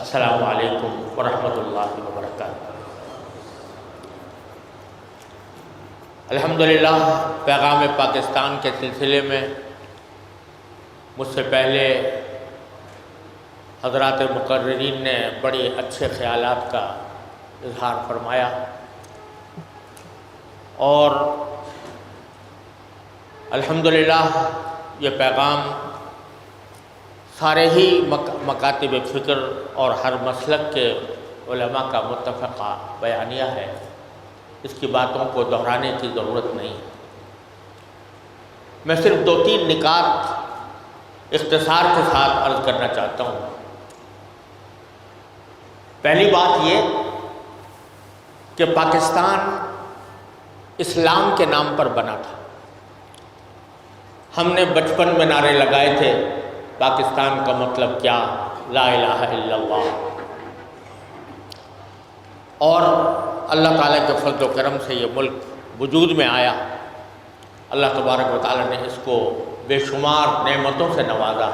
السلام علیکم ورحمۃ اللہ وبرکاتہ۔ الحمدللہ پیغام پاکستان کے سلسلے میں مجھ سے پہلے حضرات مقررین نے بڑے اچھے خیالات کا اظہار فرمایا، اور الحمدللہ یہ پیغام سارے ہی مکاتب فکر اور ہر مسلک کے علماء کا متفقہ بیانیہ ہے، اس کی باتوں کو دہرانے کی ضرورت نہیں۔ میں صرف 2-3 نکات اختصار کے ساتھ عرض کرنا چاہتا ہوں۔ پہلی بات یہ کہ پاکستان اسلام کے نام پر بنا تھا۔ ہم نے بچپن میں نعرے لگائے تھے، پاکستان کا مطلب کیا، لا الہ الا اللہ، اور اللہ تعالیٰ کے فضل و کرم سے یہ ملک وجود میں آیا۔ اللہ تبارک و تعالیٰ نے اس کو بے شمار نعمتوں سے نوازا۔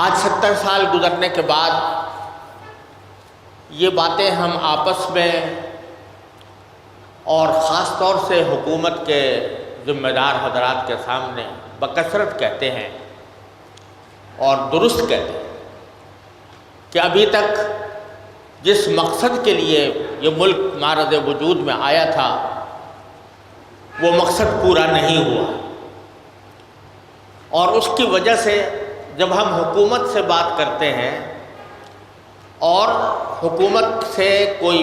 آج 70 سال گزرنے کے بعد یہ باتیں ہم آپس میں اور خاص طور سے حکومت کے ذمہ دار حضرات کے سامنے بکثرت کہتے ہیں اور درست کہتے ہیں کہ ابھی تک جس مقصد کے لیے یہ ملک معرض وجود میں آیا تھا وہ مقصد پورا نہیں ہوا، اور اس کی وجہ سے جب ہم حکومت سے بات کرتے ہیں اور حکومت سے کوئی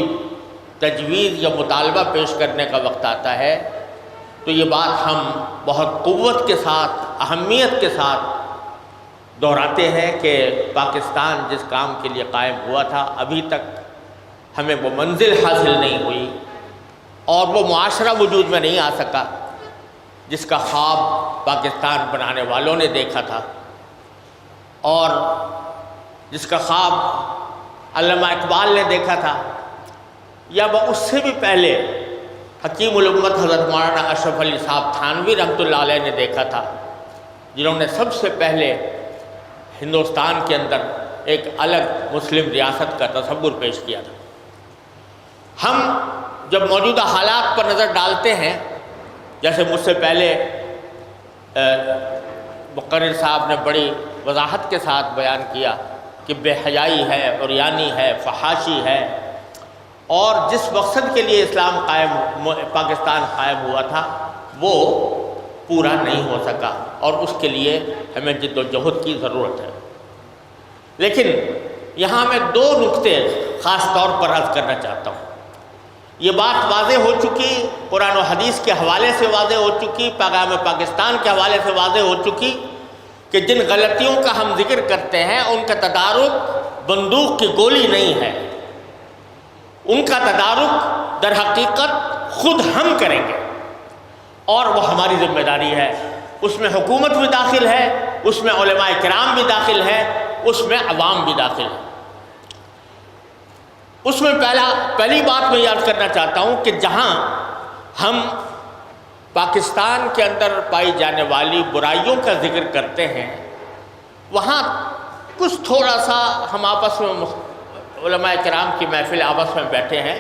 تجویز یا مطالبہ پیش کرنے کا وقت آتا ہے تو یہ بات ہم بہت قوت کے ساتھ، اہمیت کے ساتھ دہراتے ہیں کہ پاکستان جس کام کے لیے قائم ہوا تھا ابھی تک ہمیں وہ منزل حاصل نہیں ہوئی، اور وہ معاشرہ وجود میں نہیں آ سکا جس کا خواب پاکستان بنانے والوں نے دیکھا تھا، اور جس کا خواب علامہ اقبال نے دیکھا تھا، یا وہ اس سے بھی پہلے حکیم الامت حضرت مولانا اشرف علی صاحب تھانوی رحمۃ اللہ علیہ نے دیکھا تھا، جنہوں نے سب سے پہلے ہندوستان کے اندر ایک الگ مسلم ریاست کا تصور پیش کیا تھا۔ ہم جب موجودہ حالات پر نظر ڈالتے ہیں، جیسے مجھ سے پہلے مقرر صاحب نے بڑی وضاحت کے ساتھ بیان کیا کہ بے حیائی ہے، عریانی ہے، فحاشی ہے، اور جس مقصد کے لیے پاکستان قائم ہوا تھا وہ پورا نہیں ہو سکا، اور اس کے لیے ہمیں جد و جہد کی ضرورت ہے۔ لیکن یہاں میں 2 نقطے خاص طور پر عرض کرنا چاہتا ہوں۔ یہ بات واضح ہو چکی، قرآن و حدیث کے حوالے سے واضح ہو چکی، پیغام پاکستان کے حوالے سے واضح ہو چکی کہ جن غلطیوں کا ہم ذکر کرتے ہیں ان کا تدارک بندوق کی گولی نہیں ہے، ان کا تدارک در حقیقت خود ہم کریں گے، اور وہ ہماری ذمہ داری ہے۔ اس میں حکومت بھی داخل ہے، اس میں علماء کرام بھی داخل ہے، اس میں عوام بھی داخل ہے۔ اس میں پہلی بات میں یہ عرض کرنا چاہتا ہوں کہ جہاں ہم پاکستان کے اندر پائی جانے والی برائیوں کا ذکر کرتے ہیں، وہاں کچھ تھوڑا سا ہم آپس میں علماء کرام کی محفل آپس میں بیٹھے ہیں،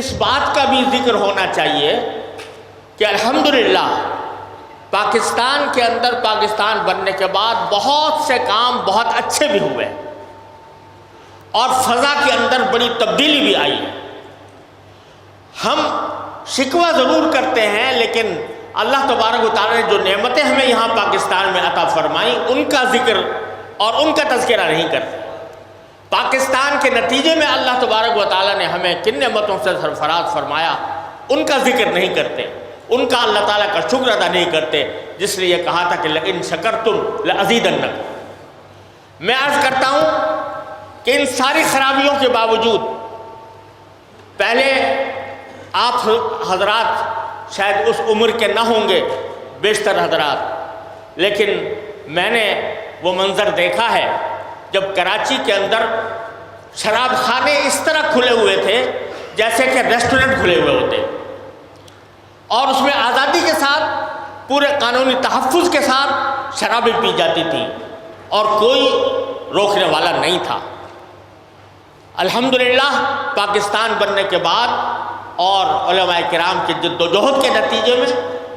اس بات کا بھی ذکر ہونا چاہیے کہ الحمدللہ پاکستان کے اندر پاکستان بننے کے بعد بہت سے کام بہت اچھے بھی ہوئے، اور فضا کے اندر بڑی تبدیلی بھی آئی ہے۔ ہم شکوہ ضرور کرتے ہیں، لیکن اللہ تبارک و تعالیٰ نے جو نعمتیں ہمیں یہاں پاکستان میں عطا فرمائیں ان کا ذکر اور ان کا تذکرہ نہیں کرتے۔ پاکستان کے نتیجے میں اللہ تبارک و تعالیٰ نے ہمیں کن نعمتوں سے سرفراز فرمایا ان کا ذکر نہیں کرتے، ان کا اللہ تعالیٰ کا شکر ادا نہیں کرتے، جس لیے یہ کہا تھا کہ لَإِن شَكَرْتُمْ لَأَزِيدَنَّكُمْ۔ میں عرض کرتا ہوں کہ ان ساری خرابیوں کے باوجود پہلے آپ حضرات شاید اس عمر کے نہ ہوں گے، بیشتر حضرات، لیکن میں نے وہ منظر دیکھا ہے جب کراچی کے اندر شراب خانے اس طرح کھلے ہوئے تھے جیسے کہ ریسٹورنٹ کھلے ہوئے ہوتے، اور اس میں آزادی کے ساتھ پورے قانونی تحفظ کے ساتھ شرابیں پی جاتی تھیں، اور کوئی روکنے والا نہیں تھا۔ الحمدللہ پاکستان بننے کے بعد اور علماء کرام کی جد و جہد کے نتیجے میں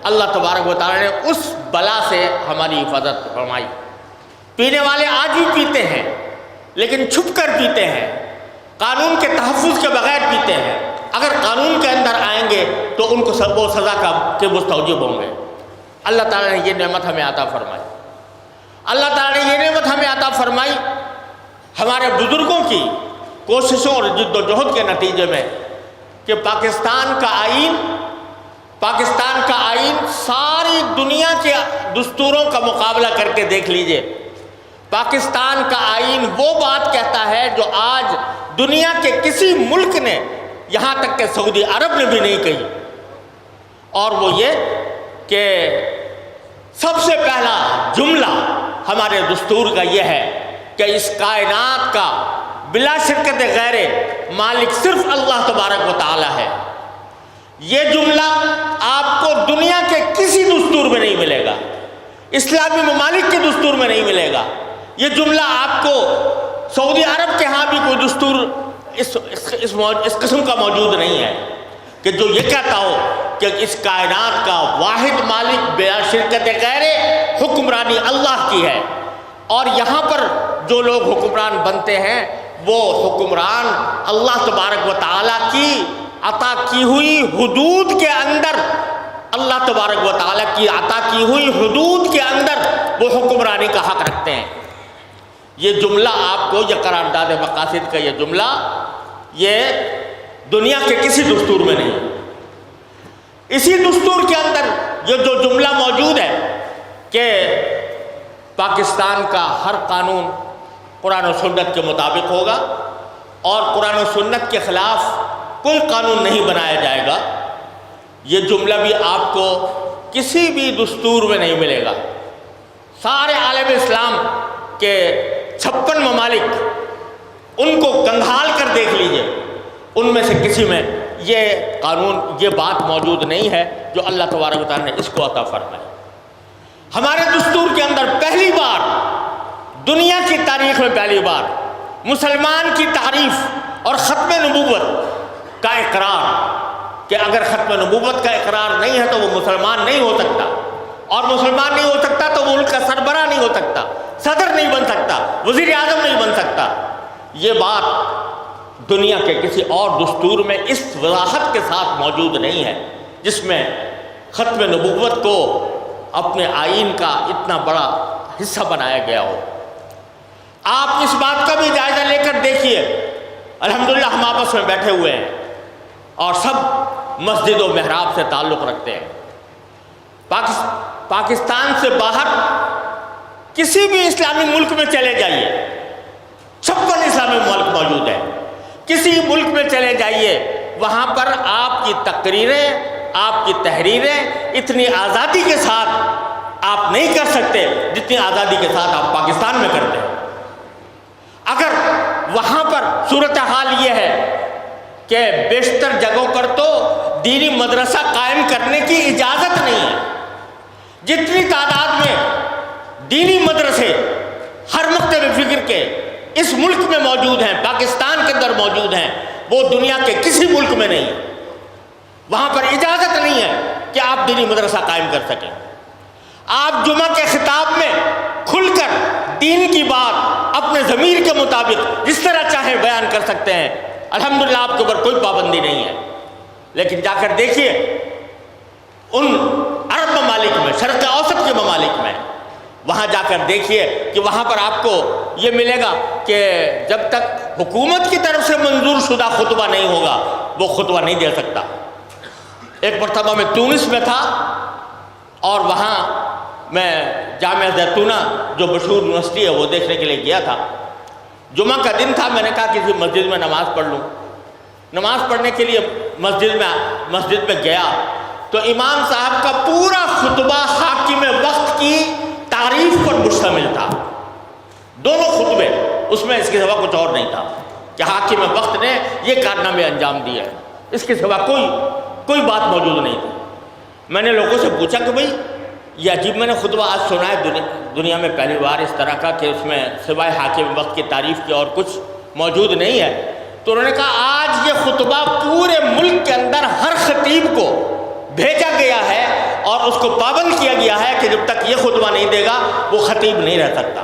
اللہ تبارک و تعالیٰ نے اس بلا سے ہماری حفاظت فرمائی۔ پینے والے آج بھی پیتے ہیں لیکن چھپ کر پیتے ہیں، قانون کے تحفظ کے بغیر پیتے ہیں۔ اگر قانون کے اندر آئیں گے تو ان کو وہ سزا کے مستوجب ہوں گے۔ اللہ تعالیٰ نے یہ نعمت ہمیں عطا فرمائی، اللہ تعالیٰ نے یہ نعمت ہمیں عطا فرمائی ہمارے بزرگوں کی کوششوں اور جد و جہد کے نتیجے میں کہ پاکستان کا آئین ساری دنیا کے دستوروں کا مقابلہ کر کے دیکھ لیجئے۔ پاکستان کا آئین وہ بات کہتا ہے جو آج دنیا کے کسی ملک نے، یہاں تک کہ سعودی عرب نے بھی نہیں کہی، اور وہ یہ کہ سب سے پہلا جملہ ہمارے دستور کا یہ ہے کہ اس کائنات کا بلا شرکت غیر مالک صرف اللہ تبارک و تعالی ہے۔ یہ جملہ آپ کو دنیا کے کسی دستور میں نہیں ملے گا، اسلامی ممالک کے دستور میں نہیں ملے گا۔ یہ جملہ آپ کو سعودی عرب کے ہاں بھی کوئی دستور اس قسم کا موجود نہیں ہے کہ جو یہ کہتا ہو کہ اس کائنات کا واحد مالک بلا شرکت غیر حکمرانی اللہ کی ہے، اور یہاں پر جو لوگ حکمران بنتے ہیں وہ حکمران اللہ تبارک و تعالیٰ کی عطا کی ہوئی حدود کے اندر، اللہ تبارک و تعالیٰ کی عطا کی ہوئی حدود کے اندر وہ حکمرانی کا حق رکھتے ہیں۔ یہ جملہ آپ کو، یہ قرارداد مقاصد کا یہ جملہ، یہ دنیا کے کسی دستور میں نہیں۔ اسی دستور کے اندر یہ جو جملہ موجود ہے کہ پاکستان کا ہر قانون قرآن و سنت کے مطابق ہوگا اور قرآن و سنت کے خلاف کوئی قانون نہیں بنایا جائے گا، یہ جملہ بھی آپ کو کسی بھی دستور میں نہیں ملے گا۔ سارے عالم اسلام کے 56 ممالک، ان کو کنگھال کر دیکھ لیجئے، ان میں سے کسی میں یہ قانون، یہ بات موجود نہیں ہے جو اللہ تبارک و تعالیٰ نے اس کو عطا فرمایا۔ ہمارے دستور کے اندر پہلی بار، دنیا کی تاریخ میں پہلی بار، مسلمان کی تعریف اور ختم نبوت کا اقرار، کہ اگر ختم نبوت کا اقرار نہیں ہے تو وہ مسلمان نہیں ہو سکتا، اور مسلمان نہیں ہو سکتا تو وہ ملک کا سربراہ نہیں ہو سکتا، صدر نہیں بن سکتا، وزیر اعظم نہیں بن سکتا۔ یہ بات دنیا کے کسی اور دستور میں اس وضاحت کے ساتھ موجود نہیں ہے جس میں ختم نبوت کو اپنے آئین کا اتنا بڑا حصہ بنایا گیا ہو۔ آپ اس بات کا بھی جائزہ لے کر دیکھیے، الحمدللہ ہم آپس میں بیٹھے ہوئے ہیں اور سب مسجد و محراب سے تعلق رکھتے ہیں۔ پاکستان سے باہر کسی بھی اسلامی ملک میں چلے جائیے، 56 اسلامی ملک موجود ہیں، کسی ملک میں چلے جائیے، وہاں پر آپ کی تقریریں، آپ کی تحریریں اتنی آزادی کے ساتھ آپ نہیں کر سکتے جتنی آزادی کے ساتھ آپ پاکستان میں کرتے ہیں۔ اگر وہاں پر صورتحال یہ ہے کہ بیشتر جگہوں پر تو دینی مدرسہ قائم کرنے کی اجازت نہیں ہے، جتنی تعداد میں دینی مدرسے ہر مکتب فکر کے اس ملک میں موجود ہیں، پاکستان کے اندر موجود ہیں، وہ دنیا کے کسی ملک میں نہیں ہے۔ وہاں پر اجازت نہیں ہے کہ آپ دینی مدرسہ قائم کر سکیں۔ آپ جمعہ کے خطاب میں کھل کر دین کی بات اپنے ضمیر کے مطابق جس طرح چاہیں بیان کر سکتے ہیں، الحمدللہ آپ کے اوپر کوئی پابندی نہیں ہے۔ لیکن جا کر دیکھیے ان عرب ممالک میں، شرق اوسط کے ممالک میں، وہاں جا کر دیکھیے کہ وہاں پر آپ کو یہ ملے گا کہ جب تک حکومت کی طرف سے منظور شدہ خطبہ نہیں ہوگا وہ خطبہ نہیں دے سکتا۔ ایک مرتبہ میں تونس میں تھا اور وہاں میں جامعہ زیتونہ جو مشہور یونیورسٹی ہے وہ دیکھنے کے لیے گیا تھا۔ جمعہ کا دن تھا، میں نے کہا کسی مسجد میں نماز پڑھ لوں۔ نماز پڑھنے کے لیے مسجد میں گیا تو امام صاحب کا پورا خطبہ حاکم وقت کی تعریف پر مشتمل تھا، دونوں خطبے، اس میں اس کے سوا کچھ اور نہیں تھا کہ حاکم وقت نے یہ کارنامے انجام دیے ہیں، اس کے سوا کوئی بات موجود نہیں تھی۔ میں نے لوگوں سے پوچھا کہ بھئی یہ عجیب میں نے خطبہ آج سنا ہے دنیا میں پہلی بار اس طرح کا کہ اس میں سوائے حاکم وقت کی تعریف کی اور کچھ موجود نہیں ہے. تو انہوں نے کہا آج یہ خطبہ پورے ملک کے اندر ہر خطیب کو بھیجا گیا ہے اور اس کو پابند کیا گیا ہے کہ جب تک یہ خطبہ نہیں دے گا وہ خطیب نہیں رہ سکتا.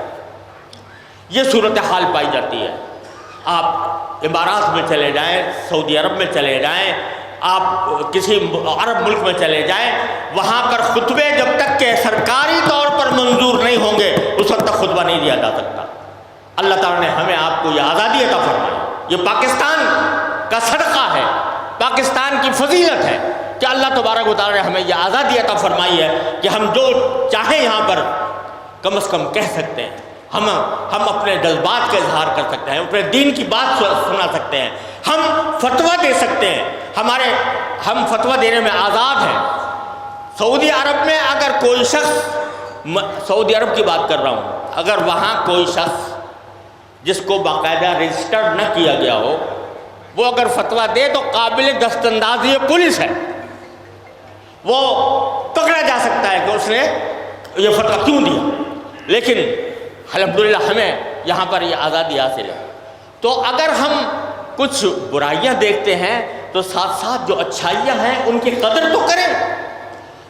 یہ صورتحال پائی جاتی ہے. آپ امارات میں چلے جائیں، سعودی عرب میں چلے جائیں، آپ کسی عرب ملک میں چلے جائیں، وہاں پر خطبے جب تک کہ سرکاری طور پر منظور نہیں ہوں گے اس وقت تک خطبہ نہیں دیا جا سکتا. اللہ تعالیٰ نے ہمیں آپ کو یہ آزادی عطا فرمائی. یہ پاکستان کا صدقہ ہے، پاکستان کی فضیلت ہے کہ اللہ تبارک و تعالیٰ نے ہمیں یہ آزادی عطا فرمائی ہے کہ ہم جو چاہیں یہاں پر کم از کم کہہ سکتے ہیں. ہم اپنے جذبات کا اظہار کر سکتے ہیں، اپنے دین کی بات سنا سکتے ہیں، ہم فتویٰ دے سکتے ہیں. ہم فتویٰ دینے میں آزاد ہیں. سعودی عرب میں اگر کوئی شخص، سعودی عرب کی بات کر رہا ہوں، اگر وہاں کوئی شخص جس کو باقاعدہ رجسٹرڈ نہ کیا گیا ہو وہ اگر فتویٰ دے تو قابل دست اندازی پولیس ہے، وہ پکڑا جا سکتا ہے کہ اس نے یہ فتویٰ کیوں دیا. لیکن الحمدللہ ہمیں یہاں پر یہ آزادی حاصل ہے. تو اگر ہم کچھ برائیاں دیکھتے ہیں تو ساتھ ساتھ جو اچھائیاں ہیں ان کی قدر تو کریں،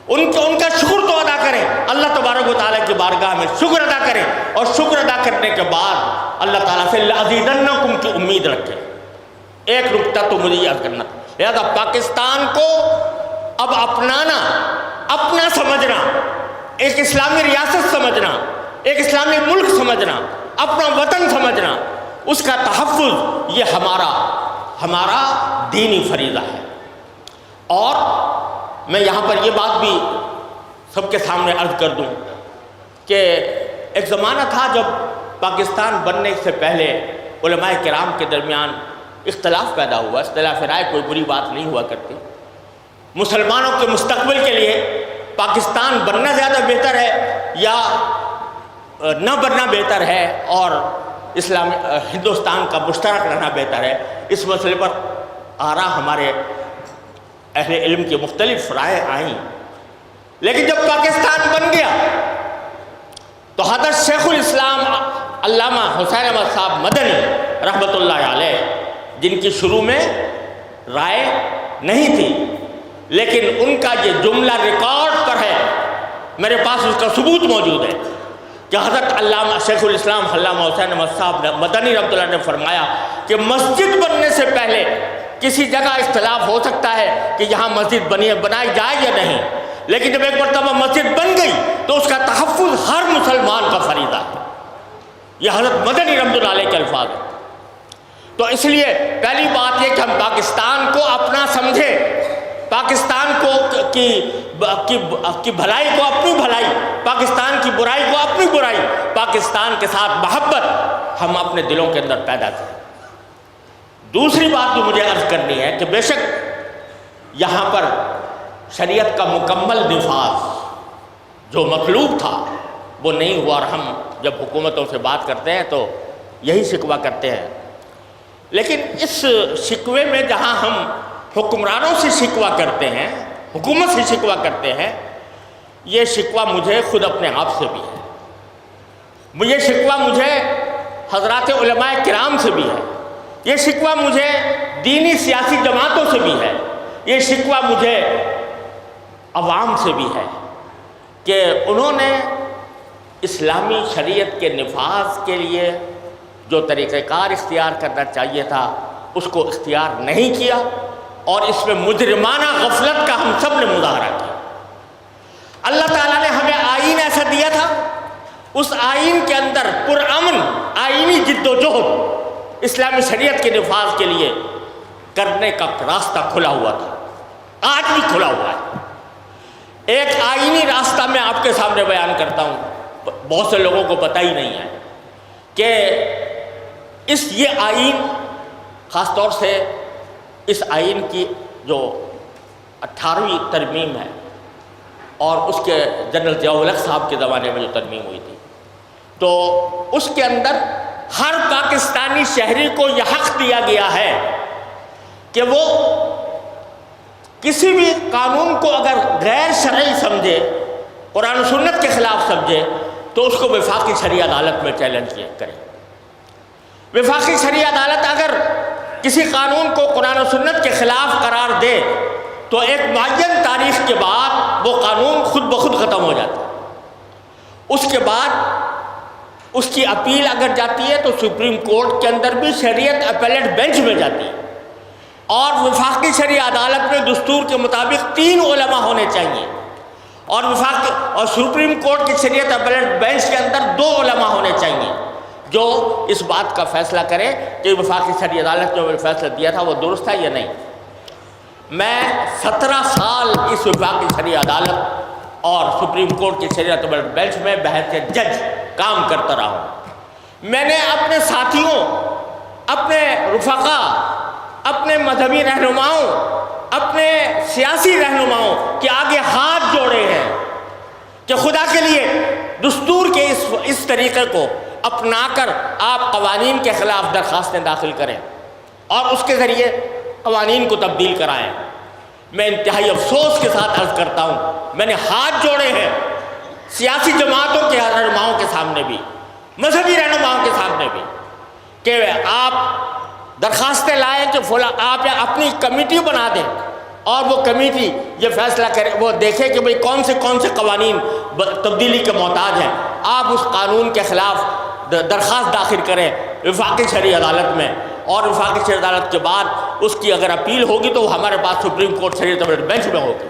ان کا شکر تو ادا کریں. اللہ تبارک و تعالیٰ کی بارگاہ میں شکر ادا کریں اور شکر ادا کرنے کے بعد اللہ تعالیٰ سے لَأَزِيدَنَّكُمْ کی امید رکھیں. ایک نکتہ تو مجھے یاد کرنا تھا. لہذا پاکستان کو اب اپنانا، اپنا سمجھنا، ایک اسلامی ریاست سمجھنا، ایک اسلامی ملک سمجھنا، اپنا وطن سمجھنا، اس کا تحفظ یہ ہمارا دینی فریضہ ہے. اور میں یہاں پر یہ بات بھی سب کے سامنے عرض کر دوں کہ ایک زمانہ تھا جب پاکستان بننے سے پہلے علماء کرام کے درمیان اختلاف پیدا ہوا. اختلاف رائے کوئی بری بات نہیں ہوا کرتی. مسلمانوں کے مستقبل کے لیے پاکستان بننا زیادہ بہتر ہے یا نہ بننا بہتر ہے اور ہندوستان کا مشترک رہنا بہتر ہے، اس مسئلے پر آراء ہمارے اہل علم کی مختلف رائے آئیں. لیکن جب پاکستان بن گیا تو حضرت شیخ الاسلام علامہ حسین احمد صاحب مدنی رحمۃ اللہ علیہ، جن کی شروع میں رائے نہیں تھی لیکن ان کا یہ جملہ ریکارڈ پر ہے، میرے پاس اس کا ثبوت موجود ہے کہ حضرت علامہ شیخ الاسلام علامہ حسین احمد صاحب مدنی رحمۃ اللہ نے فرمایا کہ مسجد بننے سے پہلے کسی جگہ اختلاف ہو سکتا ہے کہ یہاں مسجد بنائی جائے یا نہیں، لیکن جب ایک مرتبہ مسجد بن گئی تو اس کا تحفظ ہر مسلمان کا فریضہ ہے. یہ حضرت مدنی رحمۃ اللہ علیہ کے الفاظ ہیں. تو اس لیے پہلی بات یہ کہ ہم پاکستان کو اپنا سمجھیں، پاکستان کی بھلائی کو اپنی بھلائی، پاکستان کی برائی کو اپنی برائی، پاکستان کے ساتھ محبت ہم اپنے دلوں کے اندر پیدا کریں. دوسری بات جو مجھے عرض کرنی ہے کہ بے شک یہاں پر شریعت کا مکمل نفاذ جو مطلوب تھا وہ نہیں ہوا، اور ہم جب حکومتوں سے بات کرتے ہیں تو یہی شکوہ کرتے ہیں. لیکن اس شکوے میں جہاں ہم حکمرانوں سے شکوہ کرتے ہیں، حکومت سے شکوہ کرتے ہیں، یہ شکوہ مجھے خود اپنے آپ سے بھی ہے، یہ شکوہ مجھے حضرات علماء کرام سے بھی ہے، یہ شکوہ مجھے دینی سیاسی جماعتوں سے بھی ہے، یہ شکوہ مجھے عوام سے بھی ہے کہ انہوں نے اسلامی شریعت کے نفاذ کے لیے جو طریقہ کار اختیار کرنا چاہیے تھا اس کو اختیار نہیں کیا، اور اس میں مجرمانہ غفلت کا ہم سب نے مظاہرہ کیا. اللہ تعالیٰ نے ہمیں آئین ایسا دیا تھا، اس آئین کے اندر پرامن آئینی جد و جہد اسلامی شریعت کے نفاذ کے لیے کرنے کا راستہ کھلا ہوا تھا، آج بھی کھلا ہوا ہے. ایک آئینی راستہ میں آپ کے سامنے بیان کرتا ہوں، بہت سے لوگوں کو پتہ ہی نہیں ہے کہ یہ آئین، خاص طور سے اس آئین کی جو 18ویں ترمیم ہے اور اس کے جنرل ضیاء الحق صاحب کے زمانے میں جو ترمیم ہوئی تھی، تو اس کے اندر ہر پاکستانی شہری کو یہ حق دیا گیا ہے کہ وہ کسی بھی قانون کو اگر غیر شرعی سمجھے، قرآن و سنت کے خلاف سمجھے تو اس کو وفاقی شرعی عدالت میں چیلنج کرے۔ وفاقی شرعی عدالت اگر کسی قانون کو قرآن و سنت کے خلاف قرار دے تو ایک معین تاریخ کے بعد وہ قانون خود بخود ختم ہو جاتا ہے۔ اس کے بعد اس کی اپیل اگر جاتی ہے تو سپریم کورٹ کے اندر بھی شریعت اپیلیٹ بینچ میں جاتی ہے، اور وفاقی شرعی عدالت میں دستور کے مطابق 3 علماء ہونے چاہیے، اور سپریم کورٹ کی شریعت اپیلیٹ بینچ کے اندر 2 علماء ہونے چاہیے جو اس بات کا فیصلہ کرے کہ وفاقی شرعی عدالت نے جو فیصلہ دیا تھا وہ درست تھا یا نہیں۔ میں 17 سال اس وفاقی شرعی عدالت اور سپریم کورٹ کی شریعت اپیلیٹ بینچ میں بحث جج کام کرتا رہا ہوں۔ میں نے اپنے ساتھیوں، اپنے رفقا، اپنے مذہبی رہنماؤں، اپنے سیاسی رہنماؤں کے آگے ہاتھ جوڑے ہیں کہ خدا کے لیے دستور کے اس طریقے کو اپنا کر آپ قوانین کے خلاف درخواستیں داخل کریں اور اس کے ذریعے قوانین کو تبدیل کرائیں۔ میں انتہائی افسوس کے ساتھ عرض کرتا ہوں، میں نے ہاتھ جوڑے ہیں سیاسی جماعتوں کے رہنماؤں کے سامنے بھی، مذہبی رہنماؤں کے سامنے بھی، کہ آپ درخواستیں لائیں کہ آپ اپنی کمیٹی بنا دیں اور وہ کمیٹی یہ فیصلہ کرے، وہ دیکھے کہ بھئی کون سے قوانین تبدیلی کے محتاج ہیں۔ آپ اس قانون کے خلاف درخواست داخل کریں وفاقی شرعی عدالت میں، اور وفاقی شرعی عدالت کے بعد اس کی اگر اپیل ہوگی تو وہ ہمارے پاس سپریم کورٹ شریعت اپیلیٹ بینچ میں ہوگی۔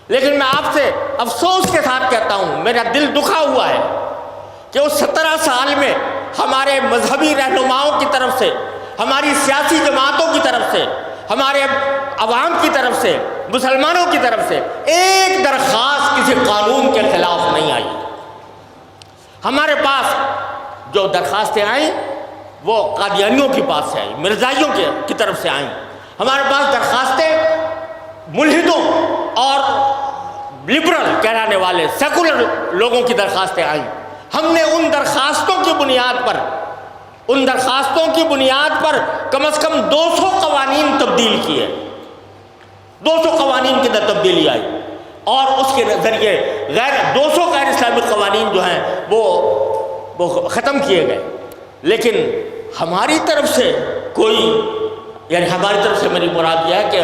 لیکن میں آپ سے افسوس کے ساتھ کہتا ہوں، میرا دل دکھا ہوا ہے کہ اس 17 سال میں ہمارے مذہبی رہنماؤں کی طرف سے، ہماری سیاسی جماعتوں کی طرف سے، ہمارے عوام کی طرف سے، مسلمانوں کی طرف سے ایک درخواست کسی قانون کے خلاف نہیں آئی۔ ہمارے پاس جو درخواستیں آئیں وہ قادیانیوں کے پاس سے آئیں، مرزائیوں کی طرف سے آئیں۔ ہمارے پاس درخواستیں ملحدوں اور لبرل کہلانے والے سیکولر لوگوں کی درخواستیں آئیں۔ ہم نے ان درخواستوں کی بنیاد پر کم از کم 200 قوانین تبدیل کیے، 200 قوانین کی تبدیلی آئی، اور اس کے ذریعے 200 غیر اسلامی قوانین جو ہیں وہ ختم کیے گئے۔ لیکن ہماری طرف سے ہماری طرف سے میری مراد یہ ہے کہ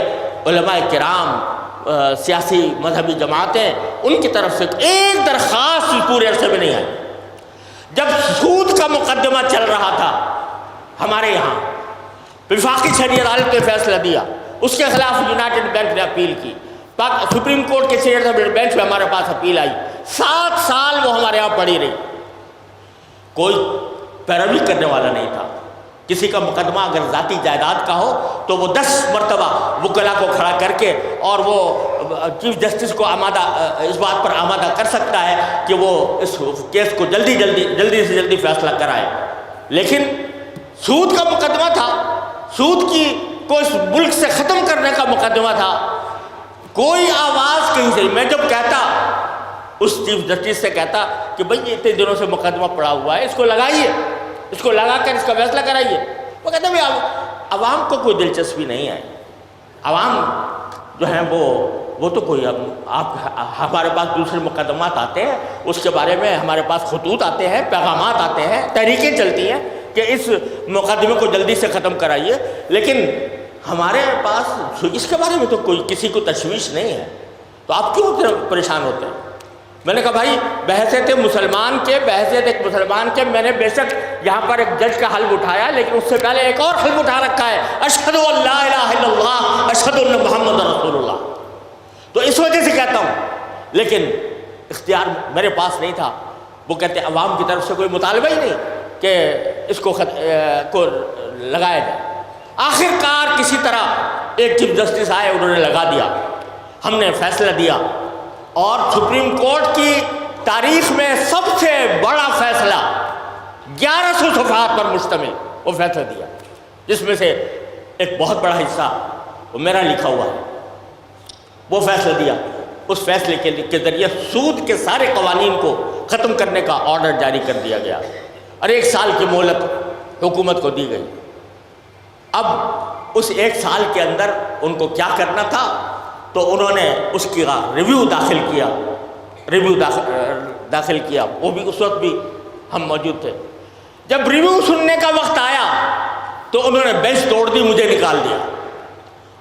علماء کرام، سیاسی مذہبی جماعتیں، ان کی طرف سے ایک درخواست پورے عرصے میں نہیں آئی۔ جب سود کا مقدمہ چل رہا تھا ہمارے یہاں، وفاقی شرعی عدالت نے فیصلہ دیا، اس کے خلاف یونائٹڈ بینک نے اپیل کی، سپریم کورٹ کے شریعت اپیلیٹ بینچ میں ہمارے پاس اپیل آئی، 7 سال وہ ہمارے یہاں پڑی رہی، کوئی پیروی کرنے والا نہیں تھا۔ کسی کا مقدمہ اگر ذاتی جائیداد کا ہو تو وہ 10 مرتبہ وکلا کو کھڑا کر کے اور وہ چیف جسٹس کو اس بات پر آمادہ کر سکتا ہے کہ وہ اس کیس کو جلدی سے جلدی فیصلہ کرائے۔ لیکن سود کا مقدمہ تھا، سود کو اس ملک سے ختم کرنے کا مقدمہ تھا، کوئی آواز کہیں سے۔ میں جب کہتا اس چیف جسٹس سے کہتا کہ بھئی اتنے دنوں سے مقدمہ پڑا ہوا ہے، اس کو لگائیے، اس کو لگا کر اس کا فیصلہ کرائیے، وہ کہتے ہیں عوام کو کوئی دلچسپی نہیں ہے، عوام جو ہیں وہ تو کوئی ہمارے پاس دوسرے مقدمات آتے ہیں، اس کے بارے میں ہمارے پاس خطوط آتے ہیں، پیغامات آتے ہیں، تحریکیں چلتی ہیں کہ اس مقدمے کو جلدی سے ختم کرائیے، لیکن ہمارے پاس اس کے بارے میں تو کوئی کسی کو تشویش نہیں ہے، تو آپ کیوں پریشان ہوتے ہیں؟ میں نے کہا بھائی بحثیت ایک مسلمان کے میں نے بے شک یہاں پر ایک جج کا حلف اٹھایا، لیکن اس سے پہلے ایک اور حلف اٹھا رکھا ہے، اشہد ان لا الہ الا اللہ اشہد ان محمد رسول اللہ، تو اس وجہ سے کہتا ہوں۔ لیکن اختیار میرے پاس نہیں تھا۔ وہ کہتے عوام کی طرف سے کوئی مطالبہ ہی نہیں کہ اس کو لگایا جائے۔ آخر کار کسی طرح ایک چیف جسٹس آئے، انہوں نے لگا دیا، ہم نے فیصلہ دیا، اور سپریم کورٹ کی تاریخ میں سب سے بڑا فیصلہ 1100 صفحات پر مشتمل وہ فیصلہ دیا، جس میں سے ایک بہت بڑا حصہ وہ میرا لکھا ہوا ہے۔ وہ فیصلہ دیا، اس فیصلے کے ذریعے سود کے سارے قوانین کو ختم کرنے کا آرڈر جاری کر دیا گیا، اور 1 سال کی مہلت حکومت کو دی گئی۔ اب اس 1 سال کے اندر ان کو کیا کرنا تھا، تو انہوں نے اس کی ریویو داخل کیا، ریویو داخل کیا، وہ بھی اس وقت بھی ہم موجود تھے۔ جب ریویو سننے کا وقت آیا تو انہوں نے بینچ توڑ دی، مجھے نکال دیا،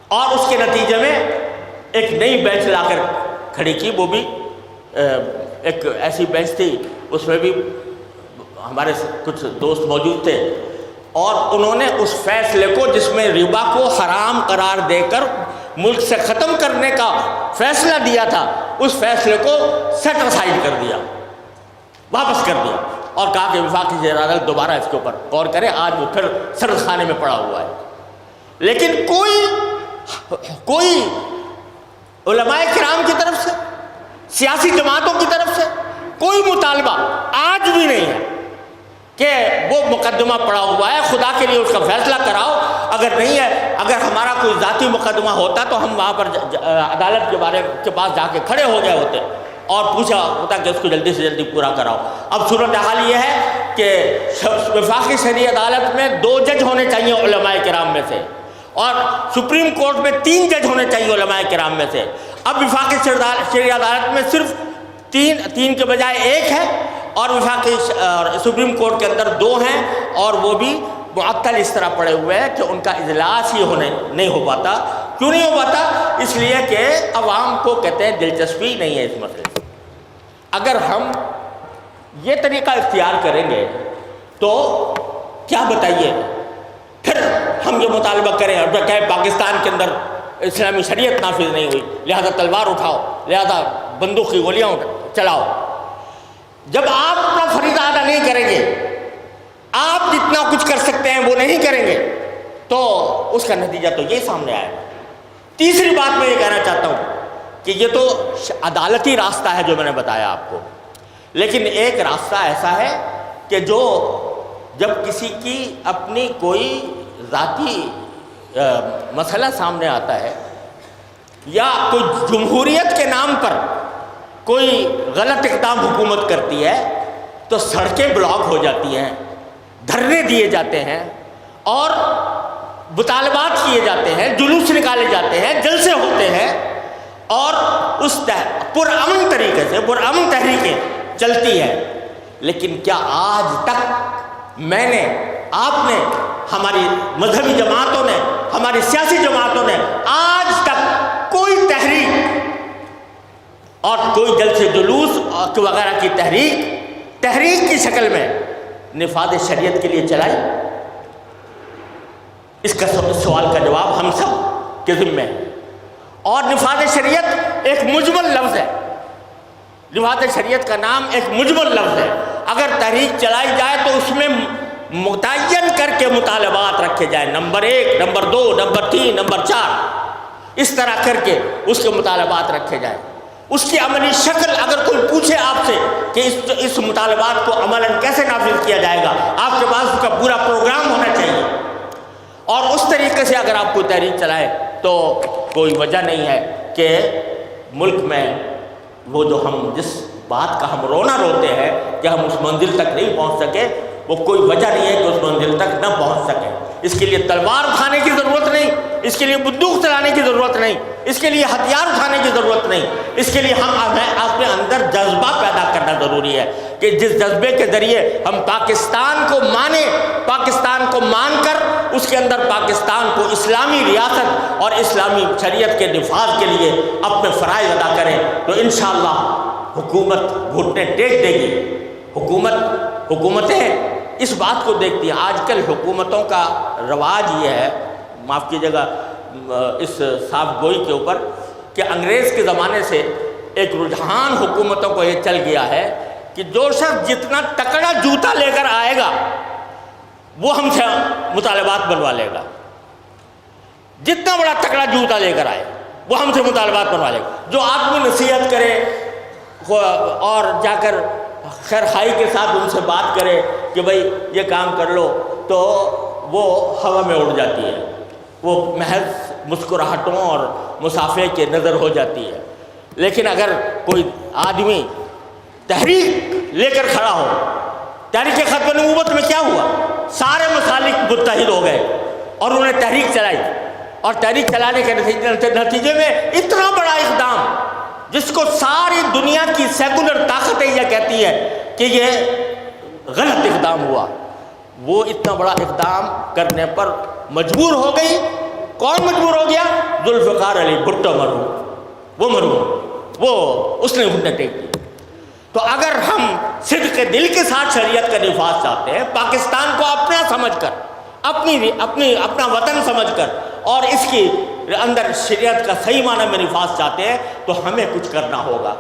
اور اس کے نتیجے میں ایک نئی بینچ لا کر کھڑی کی، وہ بھی ایک ایسی بینچ تھی، اس میں بھی ہمارے کچھ دوست موجود تھے، اور انہوں نے اس فیصلے کو جس میں ربا کو حرام قرار دے کر ملک سے ختم کرنے کا فیصلہ دیا تھا، اس فیصلے کو سیٹ اسائڈ کر دیا، واپس کر دیا، اور کہا کہ وفاقی زیر عدالت دوبارہ اس کے اوپر غور کرے، آج وہ پھر سرد خانے میں پڑا ہوا ہے۔ لیکن کوئی علماء کرام کی طرف سے، سیاسی جماعتوں کی طرف سے کوئی مطالبہ آج بھی نہیں ہے کہ وہ مقدمہ پڑا ہوا ہے، خدا کے لیے اس کا فیصلہ کراؤ۔ اگر نہیں ہے، اگر ہمارا کوئی ذاتی مقدمہ ہوتا تو ہم وہاں پر عدالت کے پاس جا کے کھڑے ہو گئے ہوتے اور پوچھا ہوتا کہ اس کو جلدی سے جلدی پورا کراؤ۔ اب صورتحال یہ ہے کہ وفاقی شرعی عدالت میں 2 جج ہونے چاہیے علماء کرام میں سے، اور سپریم کورٹ میں 3 جج ہونے چاہیے علماء کرام میں سے۔ اب وفاقی شرعی عدالت میں صرف 3 کے بجائے 1 ہے، اور وفاقی سپریم کورٹ کے اندر 2 ہیں، اور وہ بھی معطل اس طرح پڑے ہوئے ہیں کہ ان کا اجلاس ہی نہیں ہو پاتا۔ کیوں نہیں ہو پاتا؟ اس لیے کہ عوام کو کہتے ہیں دلچسپی نہیں ہے اس مسئلے سے۔ اگر ہم یہ طریقہ اختیار کریں گے تو کیا بتائیے، پھر ہم یہ مطالبہ کریں اور کہیں پاکستان کے اندر اسلامی شریعت نافذ نہیں ہوئی، لہذا تلوار اٹھاؤ، لہذا بندوق کی گولیاں چلاؤ۔ جب آپ اپنا فریضہ ادا نہیں کریں گے، آپ جتنا کچھ کر سکتے ہیں وہ نہیں کریں گے، تو اس کا نتیجہ تو یہ سامنے آئے گا۔ تیسری بات میں یہ کہنا چاہتا ہوں کہ یہ تو عدالتی راستہ ہے جو میں نے بتایا آپ کو، لیکن ایک راستہ ایسا ہے کہ جو جب کسی کی اپنی کوئی ذاتی مسئلہ سامنے آتا ہے، یا کوئی جمہوریت کے نام پر کوئی غلط اقدام حکومت کرتی ہے، تو سڑکیں بلاک ہو جاتی ہیں، دھرنے دیے جاتے ہیں، اور مطالبات کیے جاتے ہیں، جلوس نکالے جاتے ہیں، جلسے ہوتے ہیں، اور اس پرامن طریقے سے پرامن تحریکیں چلتی ہیں۔ لیکن کیا آج تک میں نے، آپ نے، ہماری مذہبی جماعتوں نے، ہماری سیاسی جماعتوں نے آج تک کوئی تحریک اور کوئی جلسے جلوس وغیرہ کی تحریک کی شکل میں نفاذ شریعت کے لیے چلائی؟ اس کا سوال کا جواب ہم سب کے ذمہ ہے۔ اور نفاذ شریعت ایک مجمل لفظ ہے، نفاذ شریعت کا نام ایک مجمل لفظ ہے۔ اگر تحریک چلائی جائے تو اس میں متعین کر کے مطالبات رکھے جائیں، نمبر 1، نمبر 2، نمبر 3، نمبر 4، اس طرح کر کے اس کے مطالبات رکھے جائیں۔ اس کی عملی شکل، اگر کوئی پوچھے آپ سے کہ اس مطالبات کو عملاً کیسے نافذ کیا جائے گا، آپ کے پاس اس کا پورا پروگرام ہونا چاہیے، اور اس طریقے سے اگر آپ کوئی تحریک چلائیں تو کوئی وجہ نہیں ہے کہ ملک میں وہ جو ہم جس بات کا ہم رونا روتے ہیں کہ ہم اس منزل تک نہیں پہنچ سکے، وہ کوئی وجہ نہیں ہے کہ اس منزل تک نہ پہنچ سکے۔ اس کے لیے تلوار اٹھانے کی ضرورت نہیں، اس کے لیے بندوق چلانے کی ضرورت نہیں، اس کے لیے ہتھیار اٹھانے کی ضرورت نہیں۔ اس کے لیے ہمیں اپنے اندر جذبہ پیدا کرنا ضروری ہے کہ جس جذبے کے ذریعے ہم پاکستان کو مانیں، پاکستان کو مان کر اس کے اندر پاکستان کو اسلامی ریاست اور اسلامی شریعت کے نفاذ کے لیے اپنے فرائض ادا کریں، تو انشاءاللہ حکومت گھٹنے ٹیک دے گی۔ حکومتیں اس بات کو دیکھتی ہیں، آج کل حکومتوں کا رواج یہ ہے، معاف کیجیے گا اس صاف گوئی کے اوپر، کہ انگریز کے زمانے سے ایک رجحان حکومتوں کو یہ چل گیا ہے کہ جو شخص جتنا تکڑا جوتا لے کر آئے گا وہ ہم سے مطالبات بنوا لے گا، جتنا بڑا تکڑا جوتا لے کر آئے وہ ہم سے مطالبات بنوا لے گا۔ جو آدمی نصیحت کرے اور جا کر خیر خواہی کے ساتھ ان سے بات کرے کہ بھئی یہ کام کر لو، تو وہ ہوا میں اڑ جاتی ہے، وہ محض مسکراہٹوں اور مصافحے کے نظر ہو جاتی ہے۔ لیکن اگر کوئی آدمی تحریک لے کر کھڑا ہو، تحریک ختم نبوت میں کیا ہوا؟ سارے مسالک متحد ہو گئے اور انہوں نے تحریک چلائی، اور تحریک چلانے کے نتیجے میں اتنا بڑا اقدام جس کو ساری دنیا کی سیکولر طاقتیں یہ کہتی ہے کہ یہ غلط اقدام ہوا، وہ اتنا بڑا اقدام کرنے پر مجبور ہو گئی۔ کون مجبور ہو گیا؟ ذوالفقار علی بھٹو مرحوم، وہ اس نے گھٹنے ٹیک دی۔ تو اگر ہم صدق دل کے ساتھ شریعت کا نفاذ چاہتے ہیں، پاکستان کو اپنا سمجھ کر، اپنا وطن سمجھ کر، اور اس کی اندر شریعت کا صحیح معنی میں نفاذ چاہتے ہیں، تو ہمیں کچھ کرنا ہوگا۔